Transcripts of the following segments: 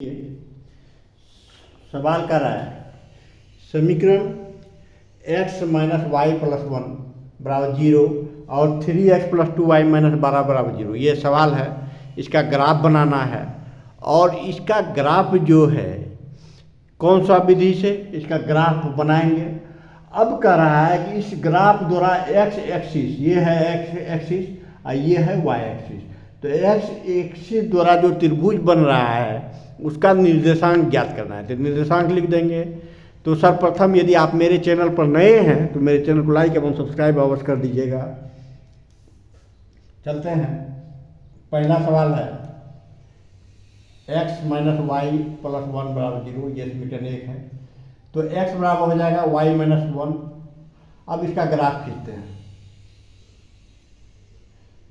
ये सवाल कर रहा है समीकरण x minus y plus one बराबर जीरो और 3x प्लस 2y माइनस 12 बराबर जीरो। ये सवाल है, इसका ग्राफ बनाना है और इसका ग्राफ जो है कौन सा विधि से इसका ग्राफ बनाएंगे। अब कह रहा है कि इस ग्राफ द्वारा x एक्सिस, ये है x एक्सिस और ये है y एक्सिस, तो x एक्सिस द्वारा जो त्रिभुज बन रहा है उसका निर्देशांक ज्ञात करना है। तो निर्देशांक लिख देंगे। तो सर्वप्रथम यदि आप मेरे चैनल पर नए हैं तो मेरे चैनल को लाइक एवं सब्सक्राइब अवश्य कर दीजिएगा। चलते हैं, पहला सवाल है x minus y plus one बराबर जीरो, ये समीकरण 1 है। तो x बराबर हो जाएगा y माइनस वन। अब इसका ग्राफ खींचते हैं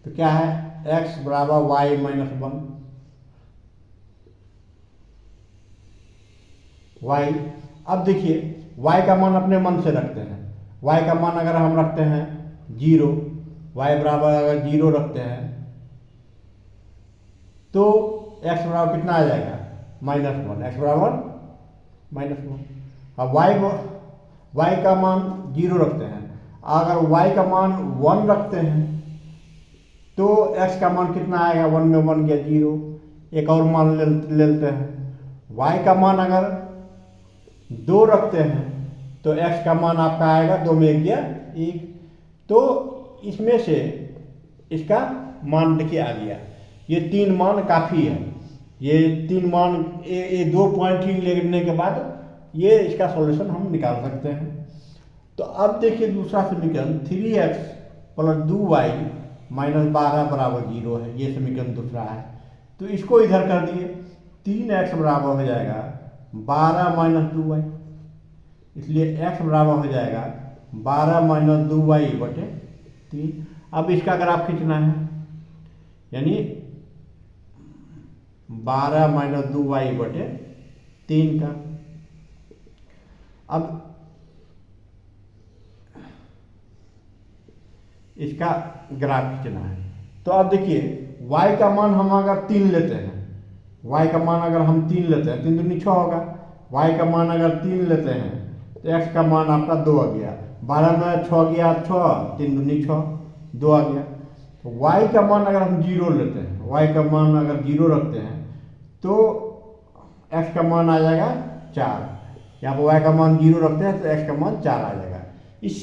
तो क्या है, x बराबर y माइनस वन y। अब देखिए y का मान अपने मन से रखते हैं। y का मान अगर हम रखते हैं जीरो, y बराबर अगर जीरो रखते हैं तो x बराबर कितना आ जाएगा, माइनस वन। x बराबर माइनस वन। अब y का मान जीरो रखते हैं, अगर y का मान वन रखते हैं तो x का मान कितना आएगा, वन में वन गया जीरो। एक और मान लेते हैं, y का मान अगर दो रखते हैं तो x का मान आपका आएगा, दो में एक गया एक। तो इसमें से इसका मान देखिए आ गया, ये तीन मान काफ़ी है। ये तीन मान ये दो पॉइंट ही लेने के बाद ये इसका सॉल्यूशन हम निकाल सकते हैं। तो अब देखिए दूसरा समीकरण 3x प्लस 2y माइनस 12 बराबर जीरो है, ये समीकरण दूसरा है। तो इसको इधर कर दिए, 3x बराबर हो जाएगा 12 माइनस 2y, इसलिए x बराबर हो जाएगा 12 माइनस 2y बटे 3। अब इसका ग्राफ खींचना है, यानी 12 माइनस 2y बटे 3 का। अब इसका ग्राफ खींचना है। तो अब देखिए y का मान हम अगर 3 लेते हैं, y का मान अगर हम 3 लेते हैं, 3 दूनी 6 होगा। y का मान अगर 3 लेते हैं तो x का मान आपका 2 आ गया। 12 में 6 गया 6, 3 दूनी 6, 2 आ गया। तो y का मान अगर हम जीरो लेते हैं, y का मान अगर जीरो रखते हैं तो x का मान आ जाएगा 4। यहाँ पर y का मान जीरो रखते हैं तो x का मान 4 आ जाएगा। इस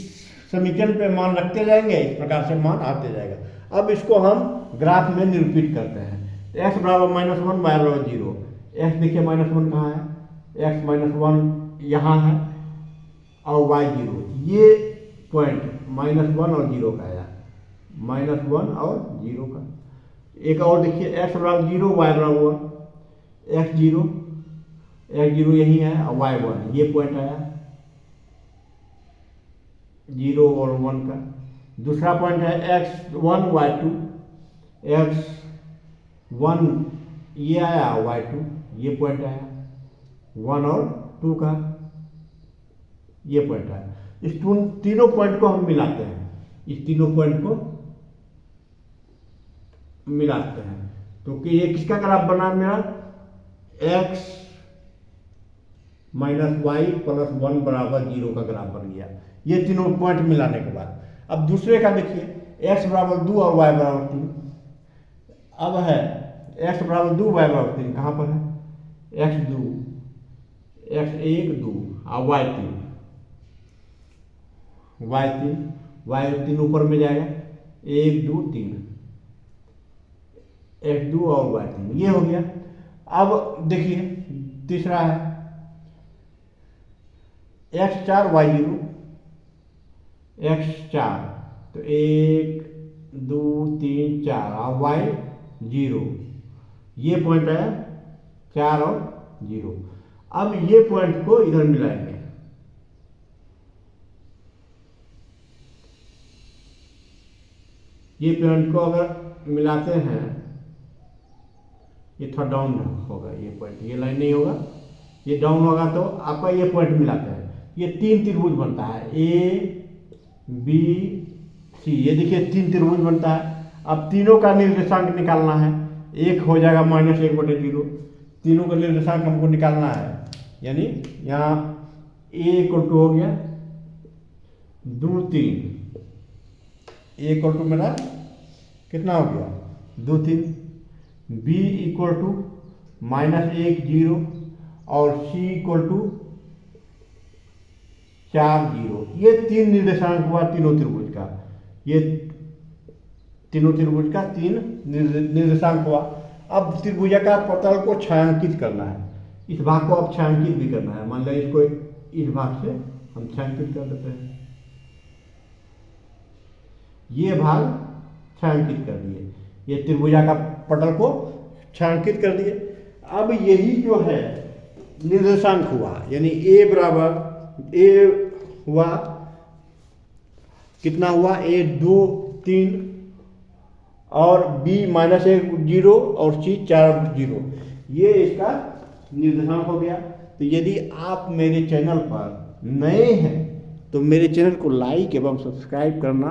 समीकरण पे मान रखते जाएंगे, इस प्रकार से मान आते जाएगा। अब इसको हम ग्राफ में निरूपित करते हैं। x बराबर माइनस वन, y बराबर जीरो। x देखिए माइनस वन कहाँ है, x माइनस वन यहाँ है और y जीरो। ये पॉइंट माइनस वन और जीरो का है, माइनस वन और जीरो का। एक और देखिए x बराबर जीरो, y बराबर वन। x जीरो यही है और y वन, ये पॉइंट आया जीरो और वन का। दूसरा पॉइंट है x one y two, x one ये आया y टू, ये पॉइंट आया वन और टू का, ये पॉइंट आया। इस तीनों पॉइंट को हम मिलाते हैं, इस तीनों पॉइंट को मिलाते हैं तो कि ये किसका ग्राफ बना मेरा, x minus y plus one बराबर जीरो का ग्राफ बन गया, ये तीनों पॉइंट मिलाने के बाद। अब दूसरे का देखिए x बराबर 2 और y बराबर 3। अब है x बराबर 2, y बराबर 3, कहाँ पर है, x 2, x 1 2 और y 3, y 3 ऊपर में जाएगा, 1 2 3, x 2 और y 3, ये हो गया। अब देखिए तीसरा है x 4 y 0, x 4, तो 1 2 3 4 और y 0, ये पॉइंट आया 4 और 0। अब ये पॉइंट को इधर मिलाएंगे, ये पॉइंट को अगर मिलाते हैं, ये थोड़ा डाउन होगा, ये पॉइंट, ये लाइन नहीं होगा, ये डाउन होगा तो आपका ये पॉइंट मिलाते हैं, ये तीन त्रिभुज बनता है A B C। ये देखिए तीन त्रिभुज बनता है। अब तीनों का निर्देशांक निकालना है, एक हो जाएगा -1/0, तीनों का निर्देशांक हमको निकालना है। यानी यहाँ a इक्वल टू हो गया 2 3, a इक्वल टू मेरा कितना हो गया 2 3, b इक्वल टू -1 0 और c इक्वल टू 4 0। ये 3 निर्देशांक हुआ तीनों त्रिभुज का, ये तीनों त्रिभुज का 3 निर्देशांक हुआ। अब त्रिभुजाकार पटल को छायांकित करना है, इस भाग को अब छायांकित भी करना है। मान लिया इसको इस भाग से हम छायांकित कर देते हैं, ये भाग छायांकित कर दिए, ये त्रिभुजाकार पटल को छायांकित कर दिए। अब यही जो है निर्देशांक हुआ, यानी a बराबर a हुआ कितना हुआ a 2 3 और b -1 0 और c 4 0, ये इसका निर्देशांक हो गया। तो यदि आप मेरे चैनल पर नए हैं तो मेरे चैनल को लाइक एवं सब्सक्राइब करना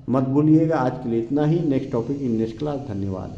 मत भूलिएगा। आज के लिए इतना ही। Next topic in next class. धन्यवाद।